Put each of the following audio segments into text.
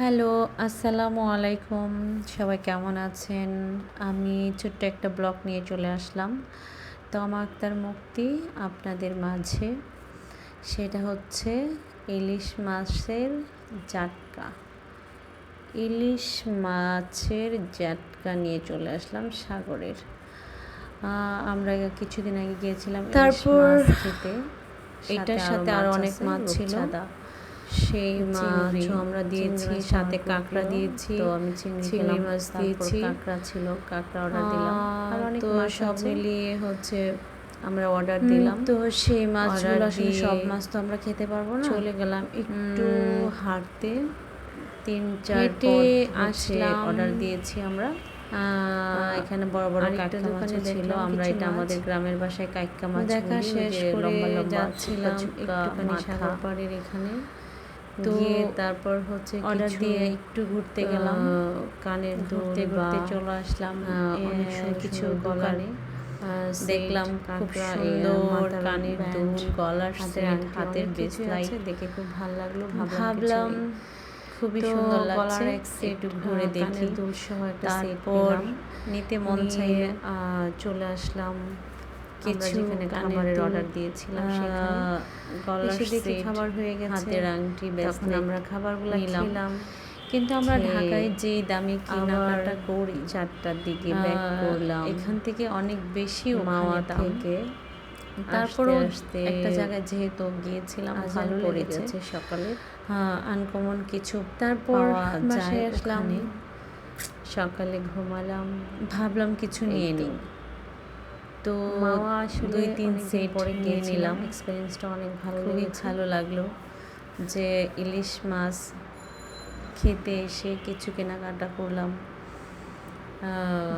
Hello, আসসালামু আলাইকুম। সবাই কেমন আছেন? আমি ছোট্ট একটা ব্লগ নিয়ে চলে আসলাম। তমা আক্তার মুক্তি আপনাদের মাঝে। সেটা হচ্ছে ইলিশ মাছের জাটকা। ইলিশ মাছের জাটকা নিয়ে চলে আসলাম সাগরের। আমরা কিছুদিন আগে গিয়েছিলাম ইলিশ মাছ খেতে। এটার সাথে আরও অনেক মাছ ছিল। সেই মাছও আমরা দিয়েছি, সাথে কাঁকড়া দিয়েছি। তো আমি চিংড়ি মাছ দিয়েছি, কাঁকড়া ছিল, কাঁকড়া অর্ডার দিলাম। আর অনেক মাছ সব মিলিয়ে হচ্ছে আমরা অর্ডার দিলাম। তো সেই মাছগুলো আসলে সব মাছ তো আমরা খেতে পারবো না। চলে গেলাম একটু হাঁটতে, 3-4 আসলাম। অর্ডার দিয়েছি আমরা। এখানে বড় বড় কাঁকড়া মাছ ছিল। আমরা এটা আমাদের গ্রামের ভাষায় কাইক্কা মাছ দেখা শেষ করে যাচ্ছিলাম একটুখানি সাগর পাড়ের এখানে। তো তারপর হচ্ছে অর্ডার দিয়ে একটু ঘুরতে গেলাম, কানের ঘুরতে ঘুরতে চলে আসলাম অনেক কিছু দোকানে। দেখলাম খুব সুন্দর কানের দুল, গলার সেট, হাতের ব্রেসলাইট দেখে খুব ভালো লাগলো। ভাবলাম খুবই সুন্দর লাগছে, একটু ঘুরে দেখি। দুল সহ একটা সেট পেলাম, নিতে মন চাইলে চলে আসলাম। কিছু খাবারের অর্ডার দিয়েছিলাম, সেখানে গলার সেট, খাবার হয়ে গেছে, হাতের আংটি, তখন আমরা খাবারগুলো খেলাম। কিন্তু আমরা ঢাকায় যেই দামি কেনাকাটা করি, 4টার দিকে ব্যাক করলাম। এখান থেকে অনেক বেশি মাওয়া থেকে। তারপরও একটা জায়গায় যেহেতু গিয়েছিলাম, ভালো লেগেছে সকালে, আনকমন কিছু। তারপর বাসায় আসলাম, সকালে ঘুমালাম, ভাবলাম কিছু নিয়ে নিই। তো মাওয়া আসলে 2-3 সেট পরে কিনে নিলাম। এক্সপিরিয়েন্সটা অনেক ভালো লাগলো যে ইলিশ মাছ খেতে এসে কিছু কেনাকাটা করলাম।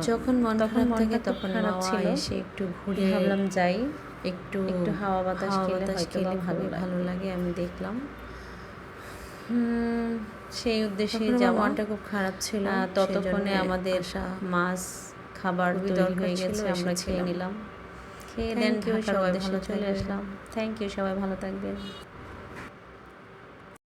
যখন মন খারাপ থাকে তখন মাওয়া এসে একটু ঘুরে ভাবলাম যাই, একটু হাওয়া বাতাস খেলে ভালো লাগে। আমি দেখলাম সেই উদ্দেশ্যে যাওয়া। মনটা খুব খারাপ ছিল, ততক্ষণে আমাদের মাছ খাবার তৈরি হয়ে গেছে, আমরা খেয়ে নিলাম। খেয়ে দেন ঢাকার উদ্দেশ্যে চলে আসলাম। থ্যাংক ইউ, সবাই ভালো থাকবেন।